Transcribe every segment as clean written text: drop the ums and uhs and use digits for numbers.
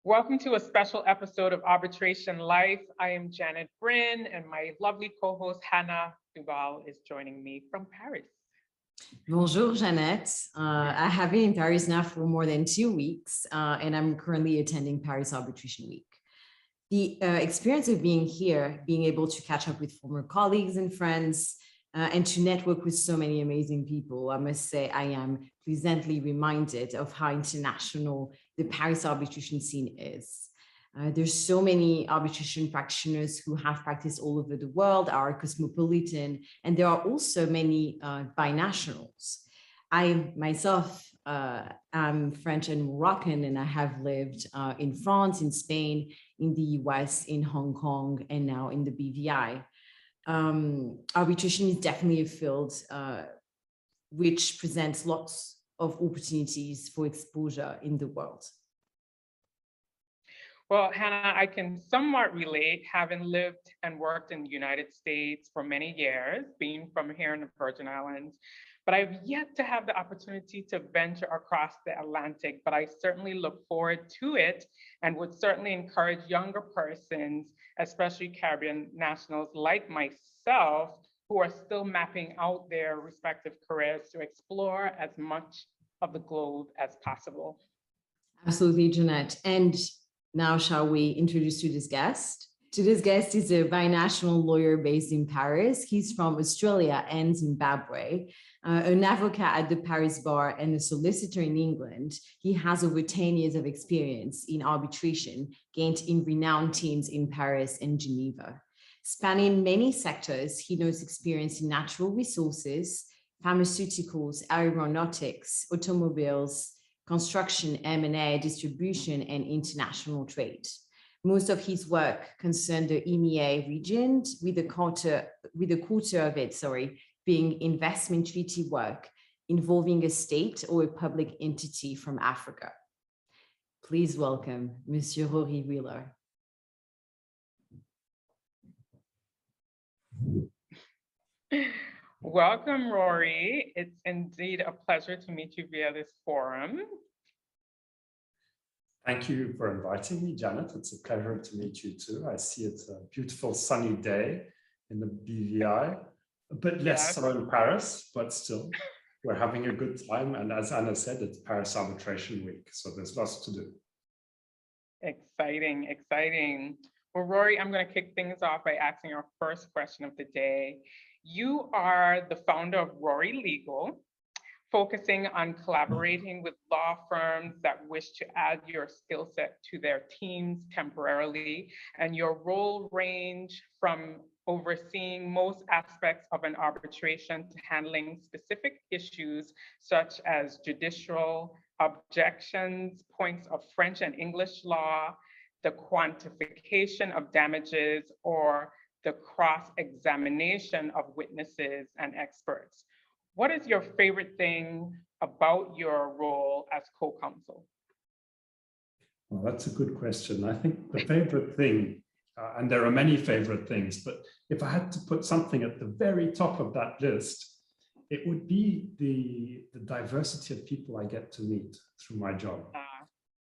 Welcome to a special episode of Arbitration Life. I am Janette Brin, and my lovely co-host Hana Doumal is joining me from Paris. Bonjour, Janette. I have been in Paris now for more than 2 weeks, and I'm currently attending Paris Arbitration Week. The experience of being here, being able to catch up with former colleagues and friends, and to network with so many amazing people, I must say I am pleasantly reminded of how international the Paris arbitration scene is. There's so many arbitration practitioners who have practiced all over the world, are cosmopolitan, and there are also many binationals. I myself am French and Moroccan, and I have lived in France, in Spain, in the US, in Hong Kong, and now in the BVI. Arbitration is definitely a field which presents lots of opportunities for exposure in the world. Well, Hannah, I can somewhat relate, having lived and worked in the United States for many years, being from here in the Virgin Islands, but I've yet to have the opportunity to venture across the Atlantic, but I certainly look forward to it and would certainly encourage younger persons, especially Caribbean nationals like myself, who are still mapping out their respective careers to explore as much of the globe as possible. Absolutely, Janette. And now shall we introduce today's guest? Today's guest is a binational lawyer based in Paris. He's from Australia and Zimbabwe, an avocat at the Paris bar and a solicitor in England. He has over 10 years of experience in arbitration, gained in renowned teams in Paris and Geneva. Spanning many sectors, he knows experience in natural resources, pharmaceuticals, aeronautics, automobiles, construction, M&A, distribution, and international trade. Most of his work concerned the EMEA region, with a quarter of it, being investment treaty work involving a state or a public entity from Africa. Please welcome Monsieur Rory Wheeler. Welcome, Rory. It's indeed a pleasure to meet you via this forum. Thank you for inviting me, Janet. It's a pleasure to meet you too. I see it's a beautiful sunny day in the BVI, a bit less so in Paris, but still, we're having a good time. And as Anna said, it's Paris Arbitration Week, so there's lots to do. Exciting, exciting. Well, Rory, I'm going to kick things off by asking our first question of the day. You are the founder of Rory Legal, focusing on collaborating with law firms that wish to add your skill set to their teams temporarily, and your role range from overseeing most aspects of an arbitration to handling specific issues such as judicial objections, points of French and English law, the quantification of damages, or the cross-examination of witnesses and experts. What is your favorite thing about your role as co-counsel? Well, that's a good question. I think the favorite thing, and there are many favorite things, but if I had to put something at the very top of that list, it would be the diversity of people I get to meet through my job.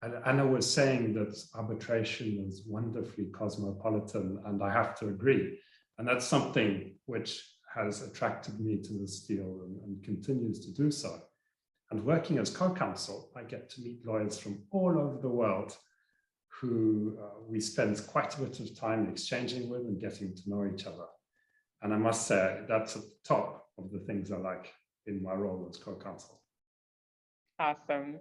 And Anna was saying that arbitration is wonderfully cosmopolitan, and I have to agree. And that's something which has attracted me to this field and continues to do so. And working as co-counsel, I get to meet lawyers from all over the world who we spend quite a bit of time exchanging with and getting to know each other. And I must say, that's at the top of the things I like in my role as co-counsel. Awesome.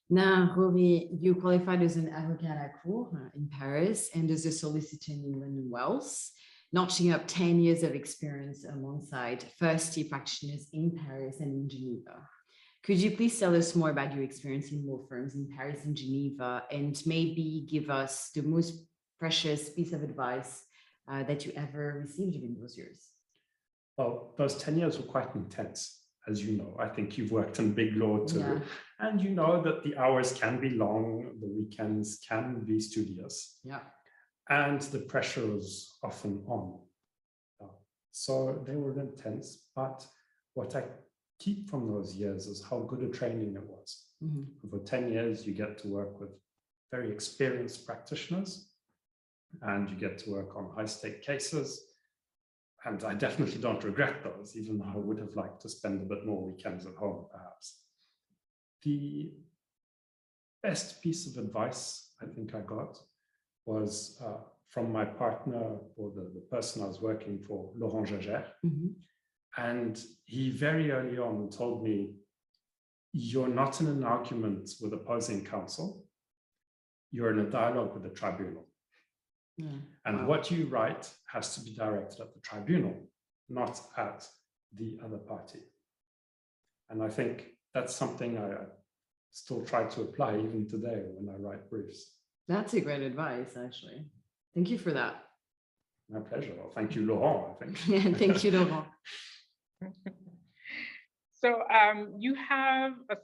Now, Rory, you qualified as an avocat à la cour in Paris and as a solicitor in England and Wales, notching up 10 years of experience alongside first-year practitioners in Paris and in Geneva. Could you please tell us more about your experience in law firms in Paris and Geneva, and maybe give us the most precious piece of advice that you ever received during those years? Well, those 10 years were quite intense, as you know. I think you've worked in big law too, Yeah. And you know that the hours can be long, the weekends can be studious. Yeah. And the pressure is often on. So they were intense, but what I keep from those years is how good a training it was. Mm-hmm. For 10 years, you get to work with very experienced practitioners, and you get to work on high-stake cases. And I definitely don't regret those, even though I would have liked to spend a bit more weekends at home, perhaps. The best piece of advice I think I got was from my partner, or the person I was working for, Laurent Jager. And he very early on told me, you're not in an argument with opposing counsel, you're in a dialogue with the tribunal. And what you write has to be directed at the tribunal, not at the other party. And I think that's something I still try to apply even today when I write briefs. That's a great advice, actually. Thank you for that. My pleasure. Well, thank you, Laurent, I think. Yeah, thank you, Laurent. So you have a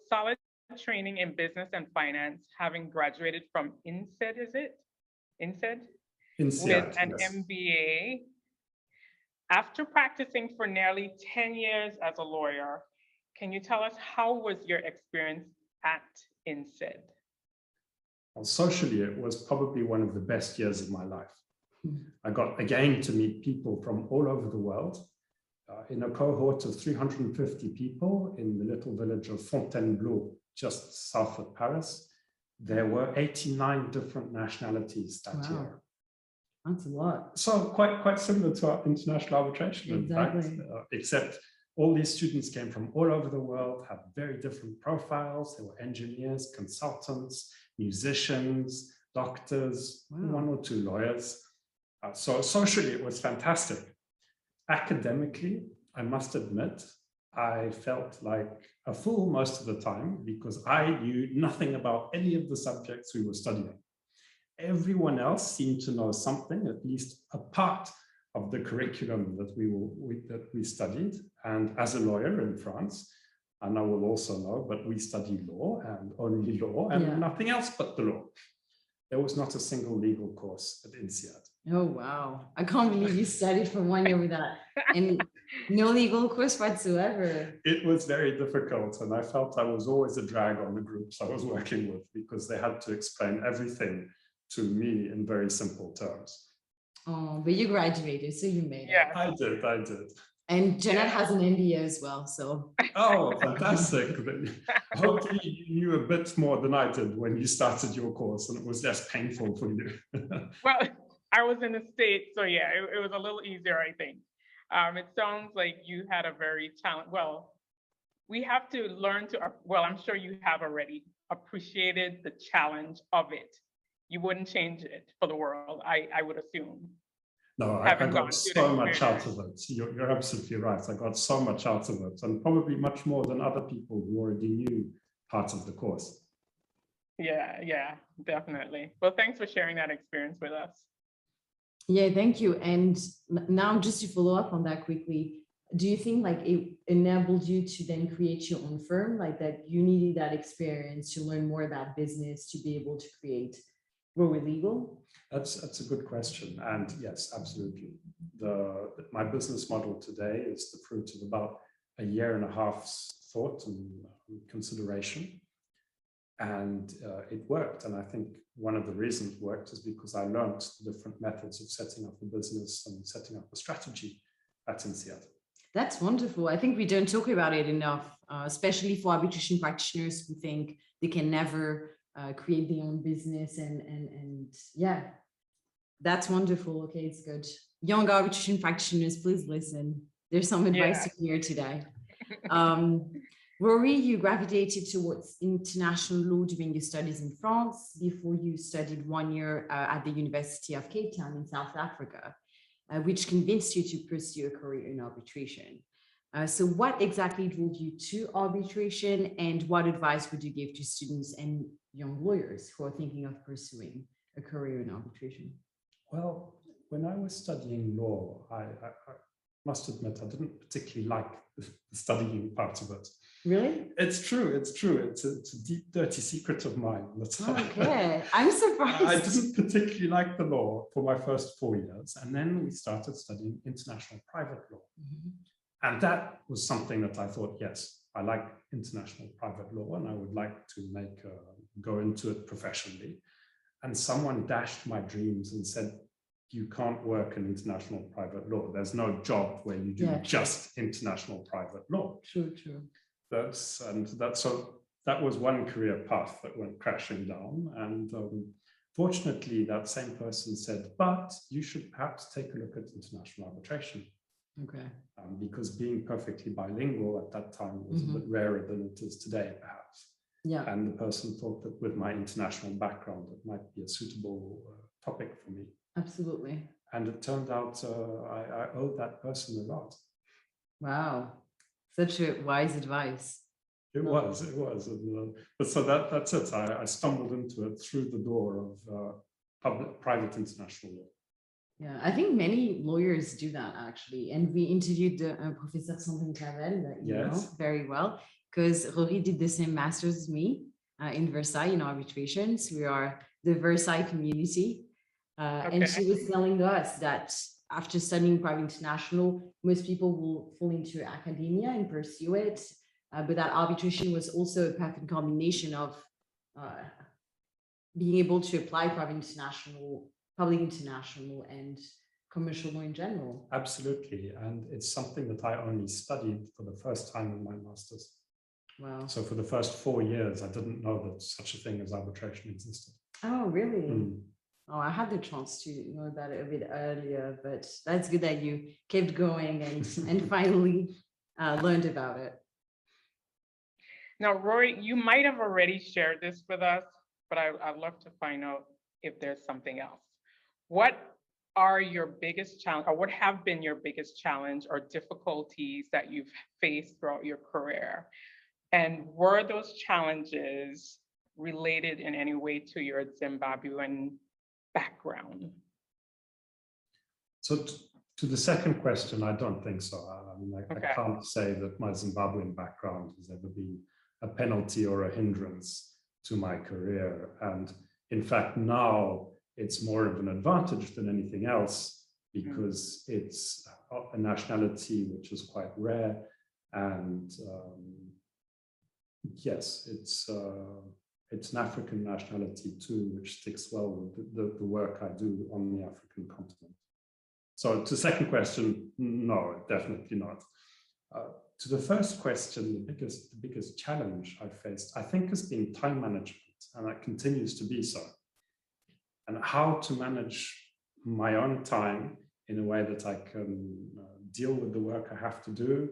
solid training in business and finance, having graduated from INSEAD, is it? INSEAD? INSEAD, with an yes. MBA. After practicing for nearly 10 years as a lawyer, can you tell us how was your experience at INSEAD? Well, socially, it was probably one of the best years of my life. I got again to meet people from all over the world. In a cohort of 350 people in the little village of Fontainebleau, just south of Paris, there were 89 different nationalities that year. That's a lot. So quite similar to our international arbitration, in fact, except all these students came from all over the world, had very different profiles. They were engineers, consultants, musicians, doctors, one or two lawyers. So socially, it was fantastic. Academically, I must admit, I felt like a fool most of the time because I knew nothing about any of the subjects we were studying. Everyone else seemed to know something, at least a part of the curriculum that we studied. And as a lawyer in France, and I will also know, but we study law and only law and nothing else but the law. There was not a single legal course at INSEAD. Oh, wow. I can't believe you studied for 1 year with that. And no legal course whatsoever. It was very difficult. And I felt I was always a drag on the groups I was working with because they had to explain everything to me in very simple terms. Oh, but you graduated, so you made it. I did. And Janette has an MBA as well, so. Oh, fantastic. Hopefully you knew a bit more than I did when you started your course and it was less painful for you. Well, I was in the States, so yeah, it was a little easier, I think. It sounds like you had a very well, we have to learn to, well, I'm sure you have already appreciated the challenge of it. You wouldn't change it for the world, I would assume. No, I got so much out of it. You're absolutely right. I got so much out of it, and probably much more than other people who already knew part of the course. Yeah, definitely. Well, thanks for sharing that experience with us. Yeah, thank you. And now just to follow up on that quickly, do you think like it enabled you to then create your own firm, like that you needed that experience to learn more about business to be able to create Rory Legal? That's a good question. And yes, absolutely. My business model today is the fruit of about 1.5 years thought and consideration. And it worked. And I think one of the reasons it worked is because I learned the different methods of setting up a business and setting up a strategy at INSEAD. That's wonderful. I think we don't talk about it enough, especially for arbitration practitioners who think they can never create their own business and yeah, that's wonderful. Okay, it's good. Young arbitration practitioners, please listen. There's some advice here today. Rory, you gravitated towards international law during your studies in France before you studied 1 year at the University of Cape Town in South Africa, which convinced you to pursue a career in arbitration. So what exactly drove you to arbitration, and what advice would you give to students and young lawyers who are thinking of pursuing a career in arbitration? Well, when I was studying law, I must admit I didn't particularly like the studying part of it. Really? It's true. It's a deep, dirty secret of mine. Okay, I'm surprised. I didn't particularly like the law for my first 4 years. And then we started studying international private law. Mm-hmm. And that was something that I thought, yes, I like international private law and I would like to go into it professionally. And someone dashed my dreams and said, you can't work in international private law. There's no job where you do just international private law. True. So that was one career path that went crashing down. And fortunately, that same person said, but you should perhaps take a look at international arbitration. Okay. Because being perfectly bilingual at that time was a bit rarer than it is today, perhaps. Yeah. And the person thought that with my international background, it might be a suitable topic for me. Absolutely. And it turned out I owed that person a lot. Wow. Such a wise advice. It was. And, but so that's it. I stumbled into it through the door of private international law. Yeah, I think many lawyers do that actually. And we interviewed Professor Sandrine Clavel, that you know very well, because Rory did the same master's as me in Versailles in arbitration. So we are the Versailles community. And she was telling us that after studying private international, most people will fall into academia and pursue it. But that arbitration was also a perfect combination of being able to apply private international, public international, and commercial law in general. Absolutely. And it's something that I only studied for the first time in my master's. Wow. So for the first 4 years, I didn't know that such a thing as arbitration existed. Oh, really? Oh, I had the chance to know about it a bit earlier, but that's good that you kept going and finally learned about it. Now, Rory, you might have already shared this with us, but I'd love to find out if there's something else. What are your biggest challenge, or what have been your biggest challenge or difficulties that you've faced throughout your career? And were those challenges related in any way to your Zimbabwean background? So to the second question, I don't think so. I mean, I can't say that my Zimbabwean background has ever been a penalty or a hindrance to my career. And in fact, now it's more of an advantage than anything else because it's a nationality which is quite rare. And yes, it's an African nationality too, which sticks well with the work I do on the African continent. So to the second question, no, definitely not. To the first question, the biggest challenge I faced, I think, has been time management, and that continues to be so. And how to manage my own time in a way that I can deal with the work I have to do,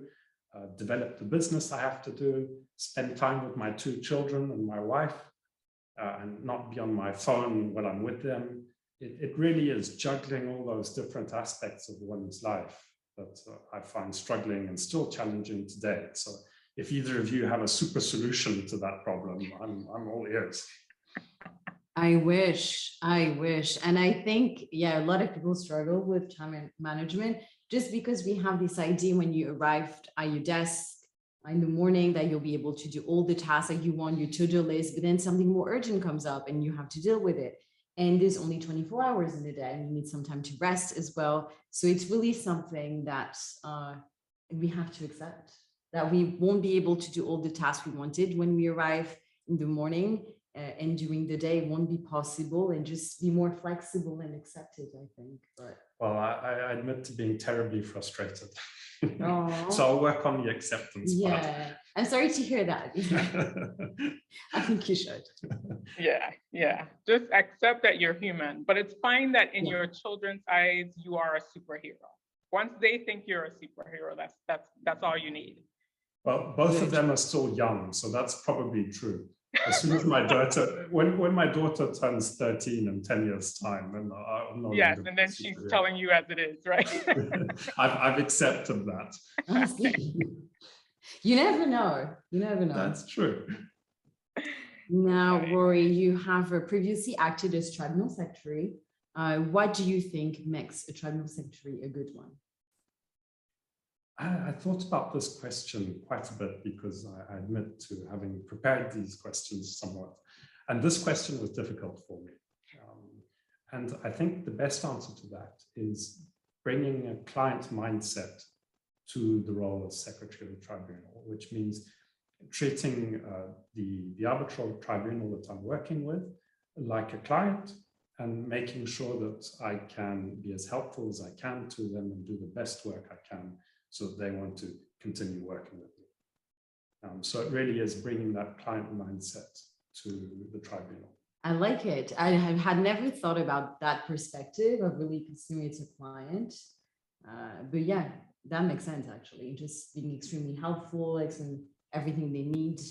develop the business I have to do, spend time with my 2 children and my wife, and not be on my phone when I'm with them. It really is juggling all those different aspects of one's life that I find struggling and still challenging today. So if either of you have a super solution to that problem, I'm all ears. I wish. And I think, yeah, a lot of people struggle with time management just because we have this idea when you arrived at your desk in the morning that you'll be able to do all the tasks that you want, your to-do list, but then something more urgent comes up and you have to deal with it. And there's only 24 hours in the day and you need some time to rest as well. So it's really something that we have to accept, that we won't be able to do all the tasks we wanted when we arrive in the morning, and during the day won't be possible, and just be more flexible and accept it, I think. But well, I admit to being terribly frustrated. Oh. So I'll work on the acceptance part. Yeah, I'm sorry to hear that. I think you should. Yeah. Just accept that you're human, but it's fine that in your children's eyes, you are a superhero. Once they think you're a superhero, that's all you need. Well, both of them are still young, so that's probably true. As soon as my daughter, when my daughter turns 13 in 10 years' time, then I'll know. Yes, and then she's telling you as it is, right? I've accepted that. You never know. That's true. Now, Rory, you have previously acted as tribunal secretary. What do you think makes a tribunal secretary a good one? I thought about this question quite a bit because I admit to having prepared these questions somewhat. And this question was difficult for me. And I think the best answer to that is bringing a client mindset to the role as secretary of the tribunal, which means treating the arbitral tribunal that I'm working with like a client, and making sure that I can be as helpful as I can to them and do the best work I can so that they want to continue working with me. So it really is bringing that client mindset to the tribunal. I like it. I had never thought about that perspective of really considering it a client. But yeah, that makes sense actually. Just being extremely helpful, explaining everything they need.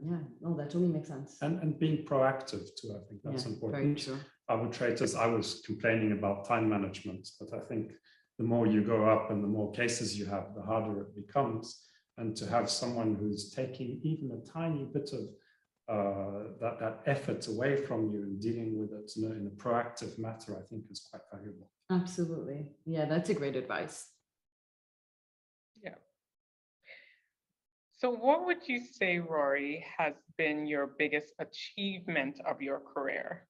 Yeah, no, that totally makes sense. And being proactive too, I think that's important. Very true. Arbitrators, I was complaining about time management, but I think the more you go up and the more cases you have, the harder it becomes. And to have someone who's taking even a tiny bit of that effort away from you and dealing with it in a proactive matter, I think is quite valuable. Absolutely. Yeah, that's a great advice. Yeah. So what would you say, Rory, has been your biggest achievement of your career?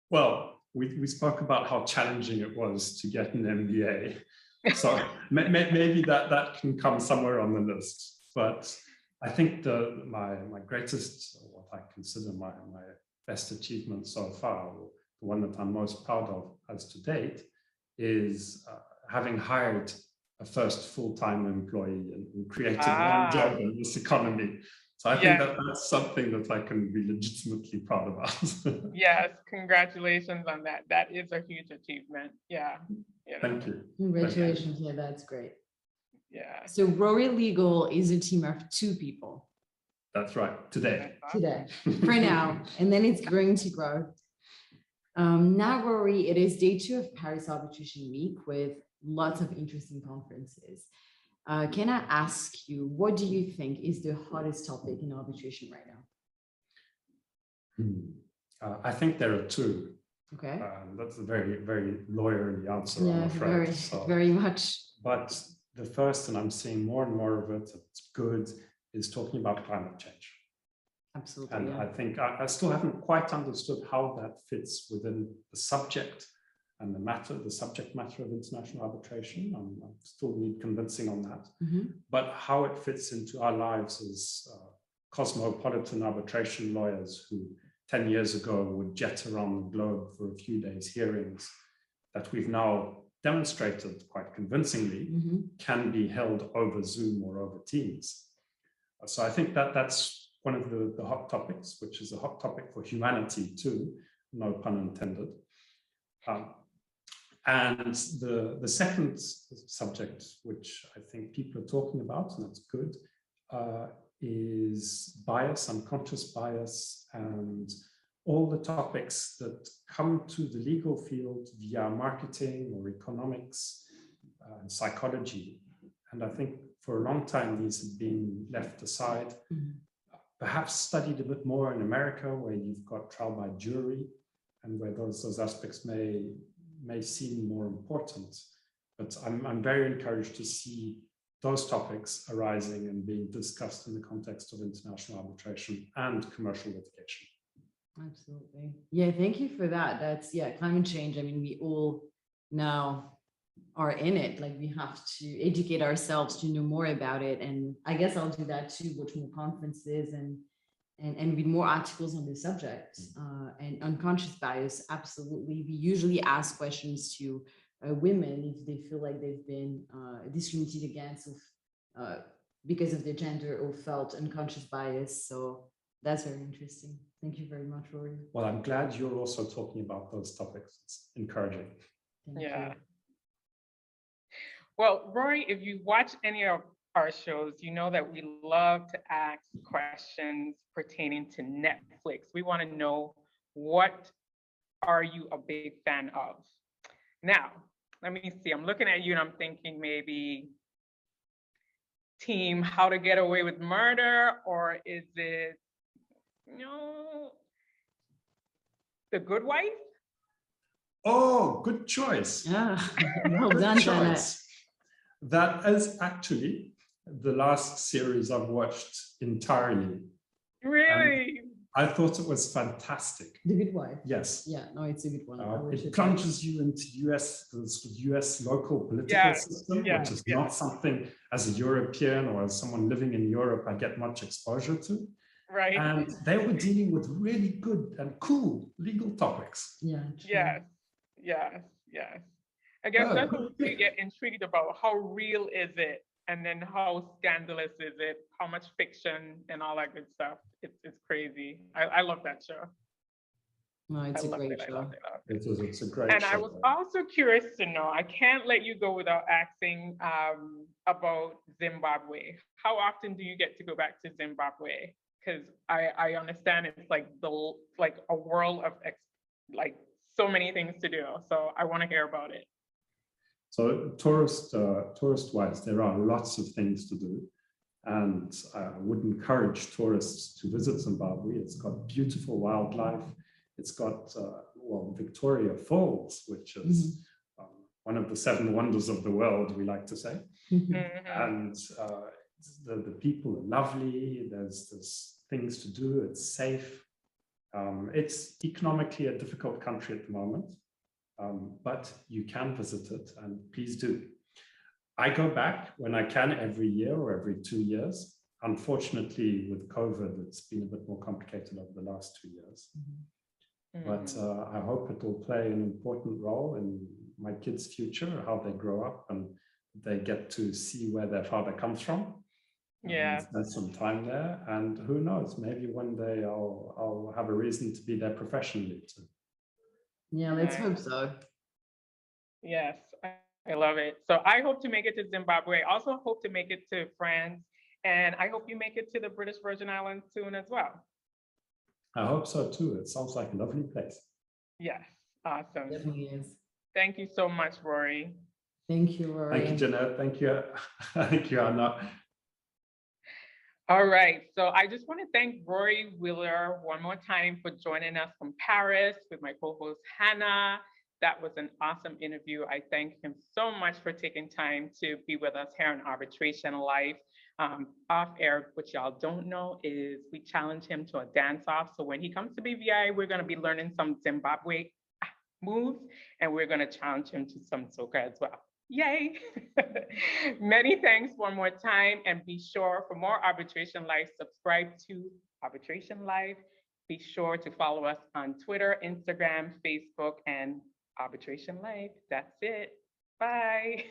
Well, we spoke about how challenging it was to get an MBA. So maybe that can come somewhere on the list. But I think my greatest, what I consider my best achievement so far, the one that I'm most proud of as to date, is having hired a first full-time employee and created one job in this economy. So I think that's something that I can be legitimately proud about. Yes, congratulations on that. That is a huge achievement. Yeah. Thank you. Congratulations. Yeah, that's great. Yeah. So Rory Legal is a team of 2 people. That's right. Today, for now, and then it's going to grow. Now, Rory, it is day 2 of Paris Arbitration Week with lots of interesting conferences. Can I ask you, what do you think is the hottest topic in arbitration right now? I think there are 2. Okay. That's a very, very lawyerly answer, I'm afraid. Very much. But the first, and I'm seeing more and more of it, it's good, is talking about climate change. Absolutely. And I think I still haven't quite understood how that fits within the subject and the subject matter of international arbitration. I still need convincing on that. But how it fits into our lives as cosmopolitan arbitration lawyers who 10 years ago would jet around the globe for a few days hearings that we've now demonstrated quite convincingly can be held over Zoom or over Teams. So I think that's one of the hot topics, which is a hot topic for humanity too, no pun intended. And the second subject, which I think people are talking about, and that's good, is bias, unconscious bias, and all the topics that come to the legal field via marketing or economics and psychology. And I think for a long time, these have been left aside, perhaps studied a bit more in America, where you've got trial by jury and where those aspects may seem more important. But I'm very encouraged to see those topics arising and being discussed in the context of international arbitration and commercial litigation. Absolutely. Yeah, thank you for that. That's, climate change. I mean, we all now are in it. Like, we have to educate ourselves to know more about it. And I guess I'll do that too, watch more conferences and read more articles on the subject. And unconscious bias, absolutely. We usually ask questions to women if they feel like they've been discriminated against because of their gender or felt unconscious bias. So that's very interesting. Thank you very much, Rory. Well, I'm glad you're also talking about those topics. It's encouraging. Thank you. Well, Rory, if you watch any of our shows, you know that we love to ask questions pertaining to Netflix. We want to know, what are you a big fan of? Now, let me see. I'm looking at you and I'm thinking maybe team How to Get Away with Murder, or is it, The Good Wife? Oh, good choice. Yeah, well done, Janette. That is actually the last series I've watched entirely. Really? I thought it was fantastic. The Good Wife. Yes. Yeah, no, it's a good one. It plunges you into the US local political system, which is not something as a European or as someone living in Europe I get much exposure to. Right. And they were dealing with really good and cool legal topics. Yeah. Yes. I guess that's what we get intrigued about. How real is it? And then how scandalous is it? How much fiction and all that good stuff. It's crazy. I love that show. No, it's a great show. It's a great and show. I was also curious to know, I can't let you go without asking about Zimbabwe. How often do you get to go back to Zimbabwe? Because I understand it's like a world of so many things to do. So I want to hear about it. So tourist-wise, there are lots of things to do. And I would encourage tourists to visit Zimbabwe. It's got beautiful wildlife. It's got, Victoria Falls, which is one of the 7 wonders of the world, we like to say. And the people are lovely. There's things to do. It's safe. It's economically a difficult country at the moment, but you can visit it, and please do. I go back when I can every year or every 2 years. Unfortunately, with COVID, it's been a bit more complicated over the last 2 years. But I hope it will play an important role in my kids' future, how they grow up and they get to see where their father comes from. Spend some time there, and who knows, maybe one day I'll have a reason to be there professionally too. Yeah, let's hope so. Yes, I love it. So I hope to make it to Zimbabwe. I also hope to make it to France, and I hope you make it to the British Virgin Islands soon as well. I hope so too. It sounds like a lovely place. Yes, awesome. It definitely is. Thank you so much, Rory. Thank you, Rory. Thank you, Janette. Thank you. Thank you, Hana. All right, so I just want to thank Rory Wheeler one more time for joining us from Paris with my co-host Hana. That was an awesome interview. I thank him so much for taking time to be with us here on Arbitration Life. Off air, what y'all don't know is we challenge him to a dance off. So when he comes to BVI, we're going to be learning some Zimbabwe moves, and we're going to challenge him to some soca as well. Yay! Many thanks one more time, and be sure for more Arbitration Life, subscribe to Arbitration Life. Be sure to follow us on Twitter, Instagram, Facebook, and Arbitration Life. That's it. Bye.